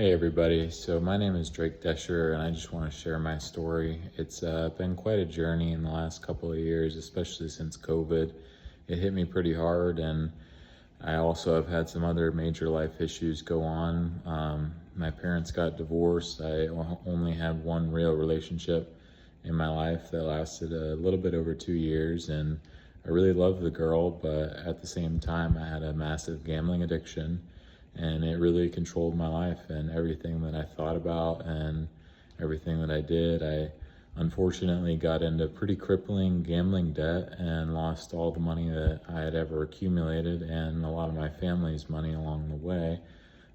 Hey everybody, so my name is Drake Desher and I just want to share my story. It's been quite a journey in the last couple of years, especially since COVID. It hit me pretty hard, and I also have had some other major life issues go on. My parents got divorced. I only had one real relationship in my life that lasted a little bit over 2 years, and I really loved the girl, but at the same time I had a massive gambling addiction, and it really controlled my life and everything that I thought about and everything that I did. I unfortunately got into pretty crippling gambling debt and lost all the money that I had ever accumulated and a lot of my family's money along the way.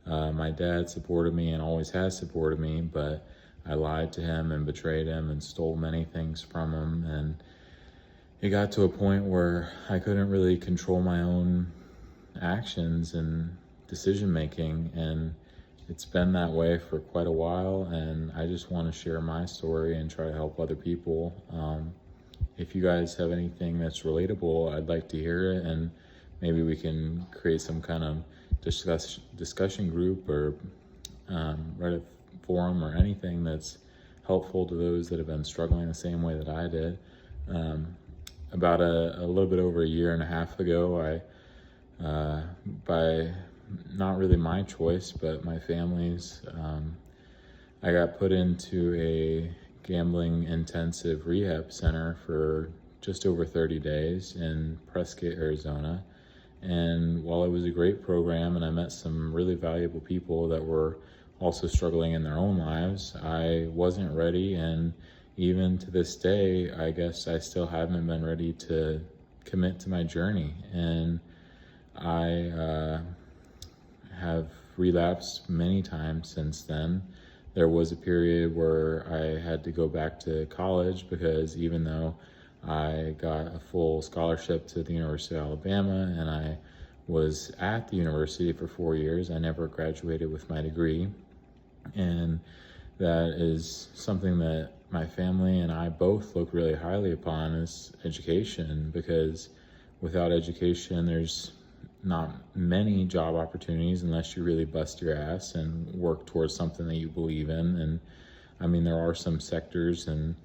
My dad supported me and always has supported me, but I lied to him and betrayed him and stole many things from him. And it got to a point where I couldn't really control my own actions and decision making, and it's been that way for quite a while. And I just want to share my story and try to help other people. If you guys have anything that's relatable, I'd like to hear it, and maybe we can create some kind of discussion group or Reddit forum or anything that's helpful to those that have been struggling the same way that I did. About a little bit over a year and a half ago, by not really my choice, but my family's, I got put into a gambling intensive rehab center for just over 30 days in Prescott, Arizona. And while it was a great program and I met some really valuable people that were also struggling in their own lives, I wasn't ready. And even to this day, I guess I still haven't been ready to commit to my journey. And I have relapsed many times since then. There was a period where I had to go back to college because even though I got a full scholarship to the University of Alabama and I was at the university for 4 years, I never graduated with my degree. And that is something that my family and I both look really highly upon, is education, because without education, there's not many job opportunities unless you really bust your ass and work towards something that you believe in. And I mean, there are some sectors in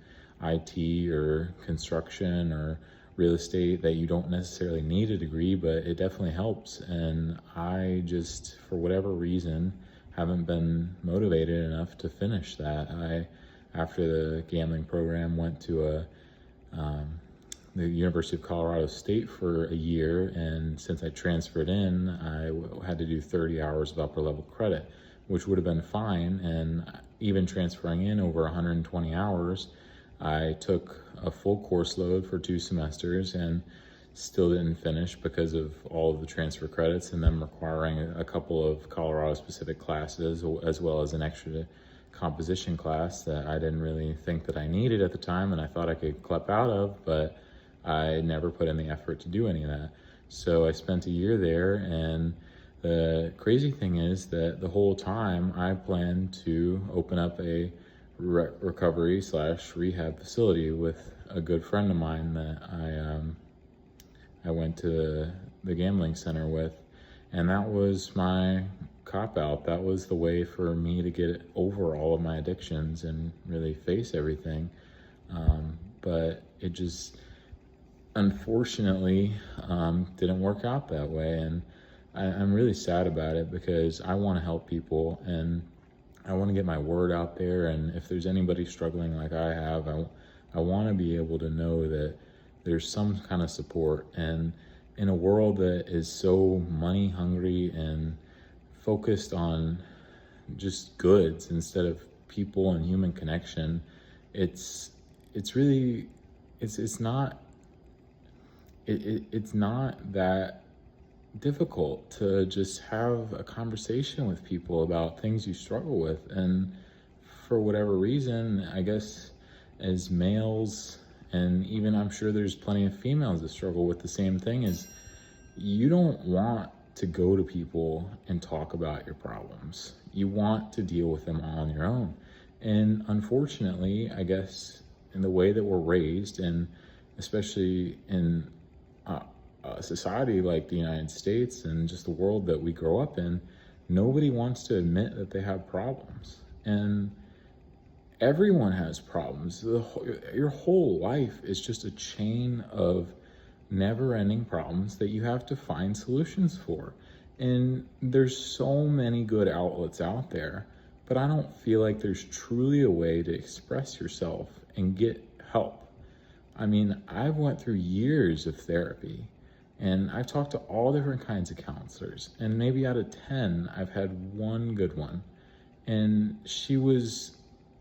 IT or construction or real estate that you don't necessarily need a degree, but it definitely helps. And I just, for whatever reason, haven't been motivated enough to finish that. After the gambling program, went to the University of Colorado State for a year, and since I transferred in, I had to do 30 hours of upper level credit, which would have been fine. And even transferring in over 120 hours, I took a full course load for 2 semesters and still didn't finish because of all of the transfer credits and them requiring a couple of Colorado specific classes, as well as an extra composition class that I didn't really think that I needed at the time and I thought I could clip out of, but I never put in the effort to do any of that. So I spent a year there, and the crazy thing is that the whole time I planned to open up a recovery / rehab facility with a good friend of mine that I went to the gambling center with, and that was my cop out. That was the way for me to get over all of my addictions and really face everything. But it just unfortunately didn't work out that way, and I'm really sad about it because I want to help people and I want to get my word out there. And if there's anybody struggling like I have, I want to be able to know that there's some kind of support. And in a world that is so money hungry and focused on just goods instead of people and human connection, it's really it's not it's not that difficult to just have a conversation with people about things you struggle with. And for whatever reason, I guess as males, and even I'm sure there's plenty of females that struggle with the same thing, is you don't want to go to people and talk about your problems. You want to deal with them all on your own. And unfortunately, I guess in the way that we're raised, and especially in a society like the United States and just the world that we grow up in, nobody wants to admit that they have problems. And everyone has problems. Your whole life is just a chain of never-ending problems that you have to find solutions for. And there's so many good outlets out there, but I don't feel like there's truly a way to express yourself and get help. I mean, I've went through years of therapy, and I've talked to all different kinds of counselors, and maybe out of 10, I've had one good one. And she was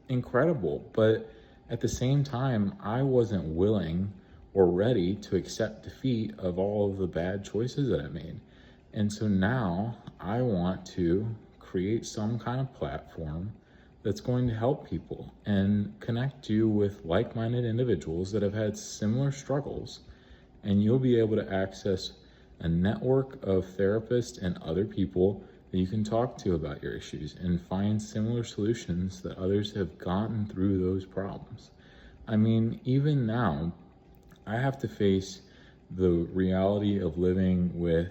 incredible, but at the same time, I wasn't willing or ready to accept defeat of all of the bad choices that I made. And so now I want to create some kind of platform that's going to help people and connect you with like-minded individuals that have had similar struggles. And you'll be able to access a network of therapists and other people that you can talk to about your issues and find similar solutions that others have gotten through those problems. I mean, even now, I have to face the reality of living with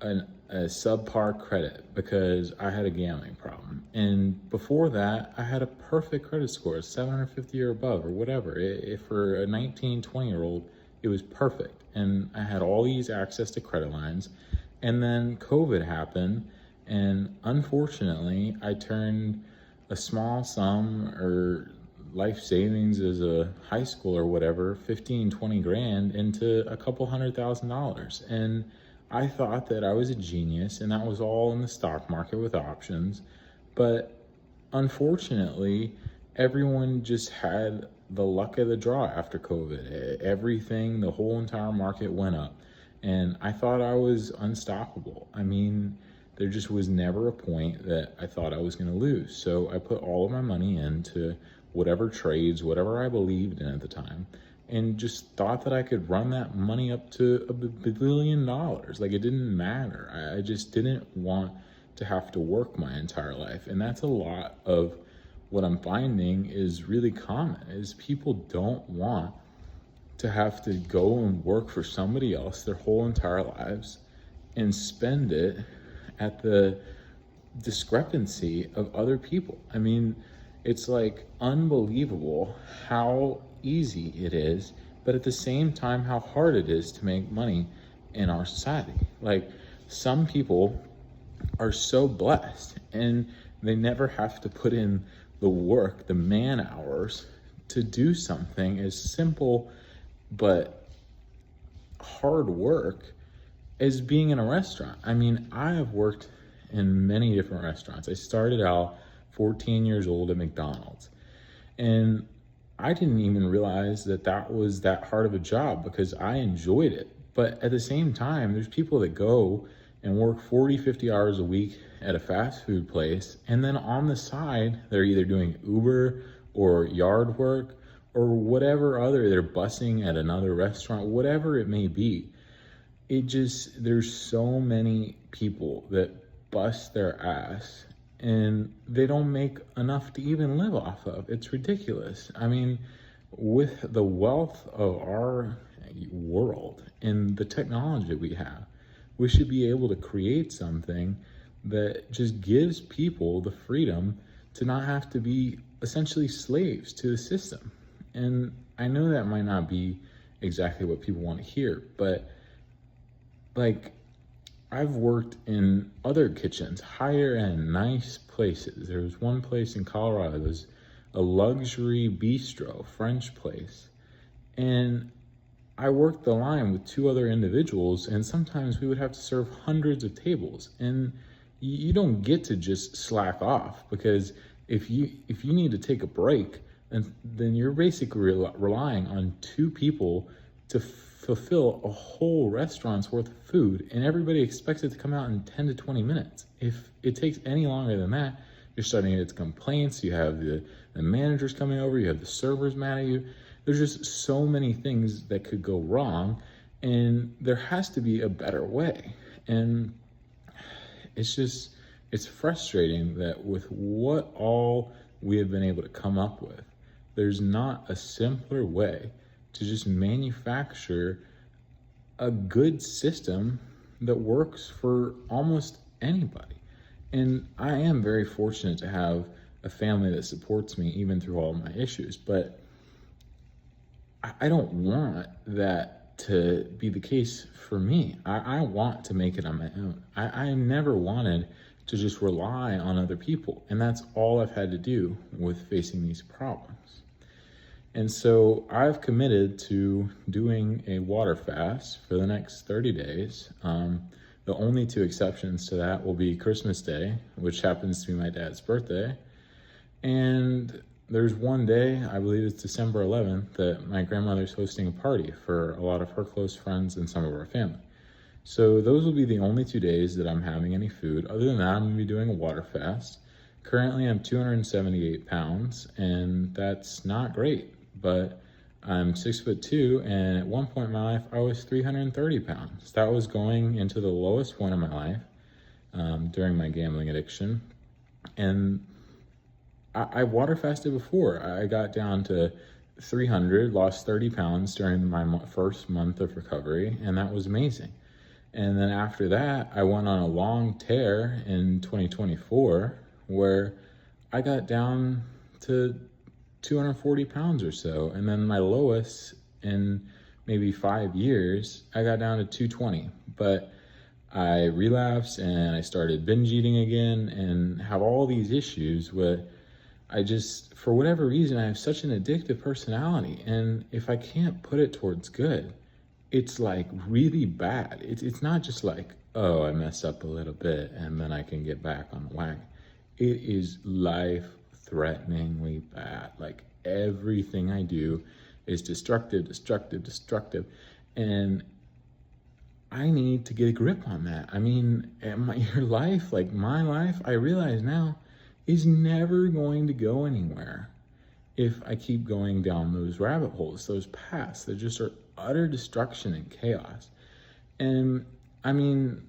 a subpar credit because I had a gambling problem. And before that, I had a perfect credit score, 750 or above or whatever. If for a 19, 20-year-old, it was perfect. And I had all these access to credit lines. And then COVID happened, and unfortunately, I turned a small sum or life savings as a high school or whatever, 15, 20 grand into a couple $100,000. And I thought that I was a genius, and that was all in the stock market with options. But unfortunately, everyone just had the luck of the draw after COVID. Everything, the whole entire market went up. And I thought I was unstoppable. I mean, there just was never a point that I thought I was going to lose. So I put all of my money into whatever trades, whatever I believed in at the time, and just thought that I could run that money up to $1 billion. Like, it didn't matter. I just didn't want to have to work my entire life. And that's a lot of what I'm finding is really common, is people don't want to have to go and work for somebody else their whole entire lives and spend it at the discrepancy of other people. I mean, it's like unbelievable how easy it is, but at the same time, how hard it is to make money in our society. Like, some people are so blessed and they never have to put in the work, the man hours to do something as simple but hard work as being in a restaurant. I mean, I have worked in many different restaurants. I started out 14 years old at McDonald's, and I didn't even realize that that was that hard of a job because I enjoyed it. But at the same time, there's people that go and work 40, 50 hours a week at a fast food place, and then on the side, they're either doing Uber or yard work or whatever other, they're bussing at another restaurant, whatever it may be. There's so many people that bust their ass and they don't make enough to even live off of. It's ridiculous. I mean, with the wealth of our world and the technology we have, we should be able to create something that just gives people the freedom to not have to be essentially slaves to the system. And I know that might not be exactly what people want to hear, but like, I've worked in other kitchens, higher end, nice places. There was one place in Colorado, it was a luxury bistro, French place. And I worked the line with two other individuals, and sometimes we would have to serve hundreds of tables. And you don't get to just slack off, because if you need to take a break, and then you're basically relying on two people to fulfill a whole restaurant's worth of food, and everybody expects it to come out in 10 to 20 minutes. If it takes any longer than that, you're starting to get complaints. You have the managers coming over, you have the servers mad at you. There's just so many things that could go wrong, and there has to be a better way. And it's frustrating that with what all we have been able to come up with, there's not a simpler way to just manufacture a good system that works for almost anybody. And I am very fortunate to have a family that supports me even through all my issues, but I don't want that to be the case for me. I want to make it on my own. I never wanted to just rely on other people, and that's all I've had to do with facing these problems. And so I've committed to doing a water fast for the next 30 days. The only two exceptions to that will be Christmas Day, which happens to be my dad's birthday. And there's one day, I believe it's December 11th, that my grandmother's hosting a party for a lot of her close friends and some of our family. So those will be the only 2 days that I'm having any food. Other than that, I'm gonna be doing a water fast. Currently, I'm 278 pounds, and that's not great, but I'm 6'2", and at one point in my life, I was 330 pounds. That was going into the lowest point of my life during my gambling addiction. And I water fasted before. I got down to 300, lost 30 pounds during my first month of recovery, and that was amazing. And then after that, I went on a long tear in 2024 where I got down to 240 pounds or so. And then my lowest in maybe 5 years, I got down to 220. But I relapsed and I started binge eating again and have all these issues with, for whatever reason, I have such an addictive personality. And if I can't put it towards good, it's like really bad. It's not just like, oh, I mess up a little bit and then I can get back on the wagon. It is life-threateningly bad. Like everything I do is destructive. And I need to get a grip on that. I mean, your life, like my life, I realize now, is never going to go anywhere if I keep going down those rabbit holes, those paths that just are utter destruction and chaos. And I mean,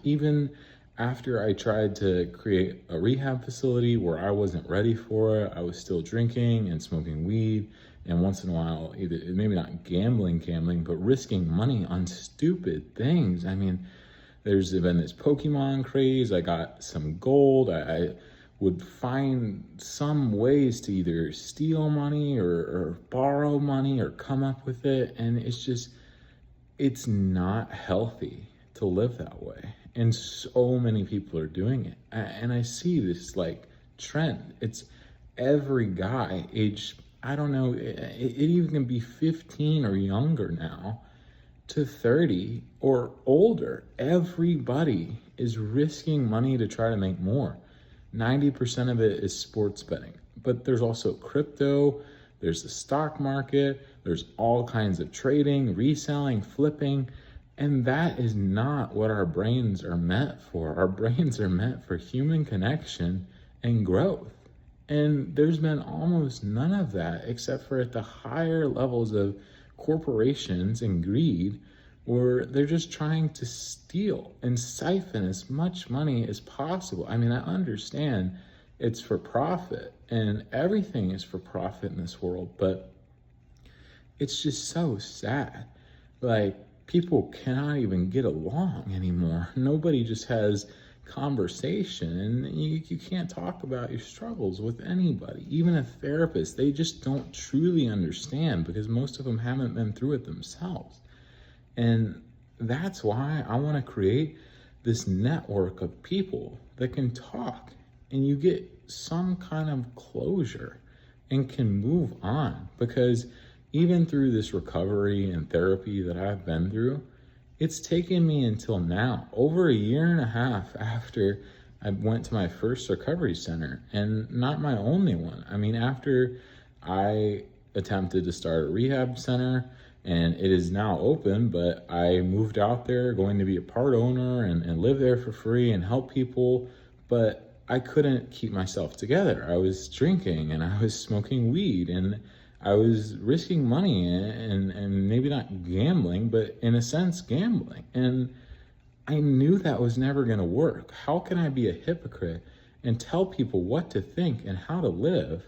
even after I tried to create a rehab facility where I wasn't ready for it, I was still drinking and smoking weed, and once in a while, either maybe not gambling, but risking money on stupid things. I mean, there's been this Pokemon craze. I got some gold. I would find some ways to either steal money or borrow money or come up with it. And it's not healthy to live that way. And so many people are doing it. And I see this like trend. It's every guy age, I don't know, it even can be 15 or younger now to 30 or older. Everybody is risking money to try to make more. 90% of it is sports betting, but there's also crypto, there's the stock market, there's all kinds of trading, reselling, flipping, and that is not what our brains are meant for. Our brains are meant for human connection and growth. And there's been almost none of that except for at the higher levels of corporations and greed, where they're just trying to steal and siphon as much money as possible. I mean, I understand it's for profit and everything is for profit in this world, but it's just so sad. Like, people cannot even get along anymore. Nobody just has conversation, and you can't talk about your struggles with anybody. Even a therapist, they just don't truly understand because most of them haven't been through it themselves. And that's why I want to create this network of people that can talk and you get some kind of closure and can move on. Because even through this recovery and therapy that I've been through, it's taken me until now, over a year and a half after I went to my first recovery center, and not my only one. I mean, after I attempted to start a rehab center, and it is now open, but I moved out there going to be a part owner and live there for free and help people, but I couldn't keep myself together. I was drinking and I was smoking weed and I was risking money and maybe not gambling, but in a sense gambling. And I knew that was never gonna work. How can I be a hypocrite and tell people what to think and how to live,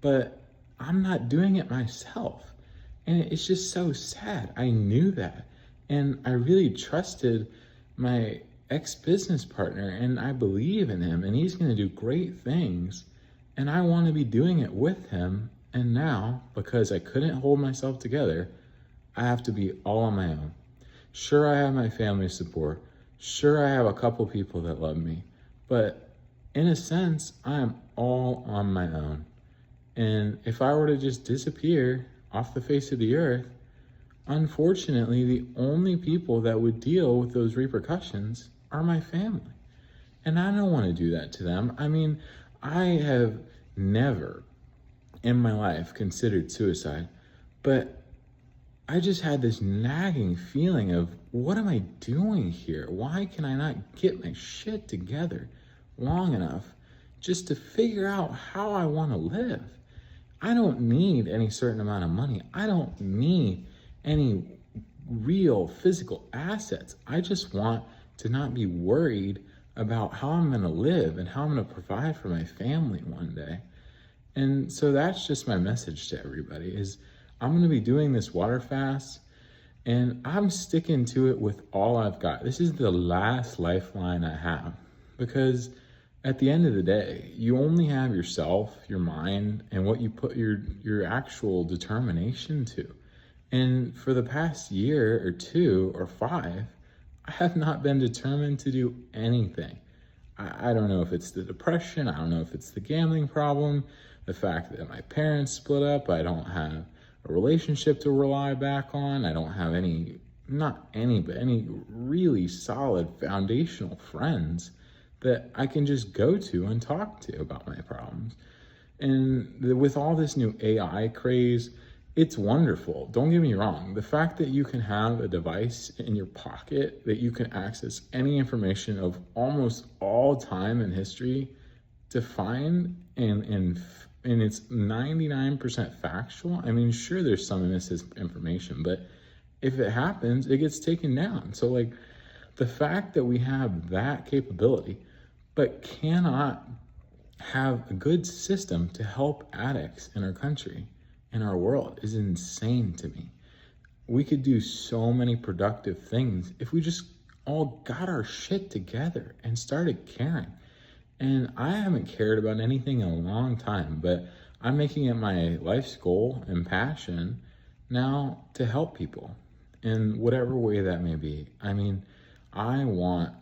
but I'm not doing it myself? And it's just so sad. I knew that. And I really trusted my ex-business partner, and I believe in him, and he's going to do great things, and I want to be doing it with him. And now, because I couldn't hold myself together, I have to be all on my own. Sure, I have my family support. Sure, I have a couple people that love me, but in a sense, I am all on my own. And if I were to just disappear off the face of the earth, unfortunately, the only people that would deal with those repercussions are my family. And I don't want to do that to them. I mean, I have never in my life considered suicide, but I just had this nagging feeling of, what am I doing here? Why can I not get my shit together long enough just to figure out how I want to live? I don't need any certain amount of money. I don't need any real physical assets. I just want to not be worried about how I'm going to live and how I'm going to provide for my family one day. And so that's just my message to everybody is, I'm going to be doing this water fast, and I'm sticking to it with all I've got. This is the last lifeline I have, because at the end of the day, you only have yourself, your mind, and what you put your actual determination to. And for the past year or 2 or 5, I have not been determined to do anything. I don't know if it's the depression, I don't know if it's the gambling problem, the fact that my parents split up, I don't have a relationship to rely back on, I don't have any really solid foundational friends that I can just go to and talk to about my problems. And with all this new AI craze, it's wonderful. Don't get me wrong. The fact that you can have a device in your pocket that you can access any information of almost all time in history to find, and it's 99% factual. I mean, sure, there's some misinformation, but if it happens, it gets taken down. So like, the fact that we have that capability, but cannot have a good system to help addicts in our country, in our world, is insane to me. We could do so many productive things if we just all got our shit together and started caring. And I haven't cared about anything in a long time, but I'm making it my life's goal and passion now to help people in whatever way that may be. I mean, I want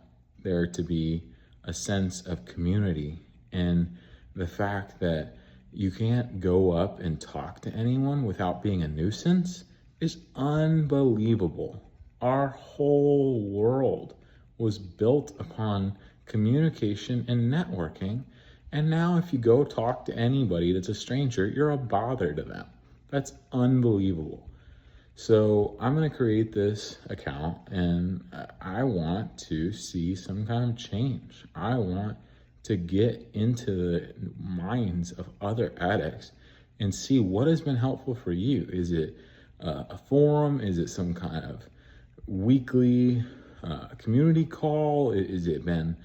there to be a sense of community, and the fact that you can't go up and talk to anyone without being a nuisance is unbelievable. Our whole world was built upon communication and networking, and now if you go talk to anybody that's a stranger, you're a bother to them. That's unbelievable. So I'm going to create this account, and I want to see some kind of change. I want to get into the minds of other addicts and see what has been helpful for you. Is it a forum? Is it some kind of weekly community call? Is it been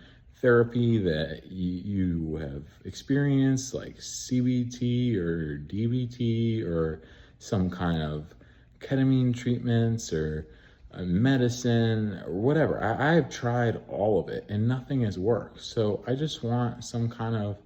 therapy that you have experienced, like CBT or DBT, or some kind of ketamine treatments or medicine or whatever? I have tried all of it and nothing has worked. So I just want some kind of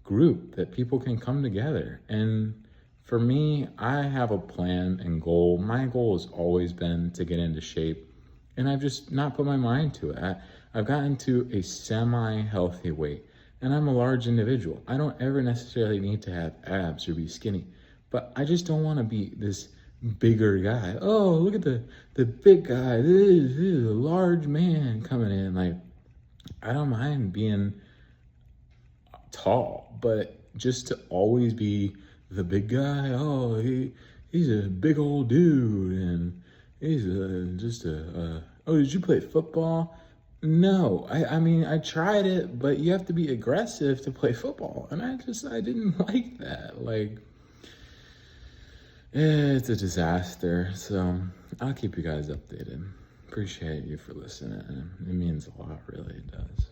group that people can come together. And for me, I have a plan and goal. My goal has always been to get into shape, and I've just not put my mind to it. I've gotten to a semi-healthy weight, and I'm a large individual. I don't ever necessarily need to have abs or be skinny, but I just don't want to be this bigger guy. Oh, look at the big guy. This is a large man coming in. Like, I don't mind being tall, but just to always be the big guy. Oh, he's a big old dude, and he's oh, did you play football? No, I mean, I tried it, but you have to be aggressive to play football, and I didn't like that. Like, it's a disaster. So I'll keep you guys updated. Appreciate you for listening. It means a lot, really, it does.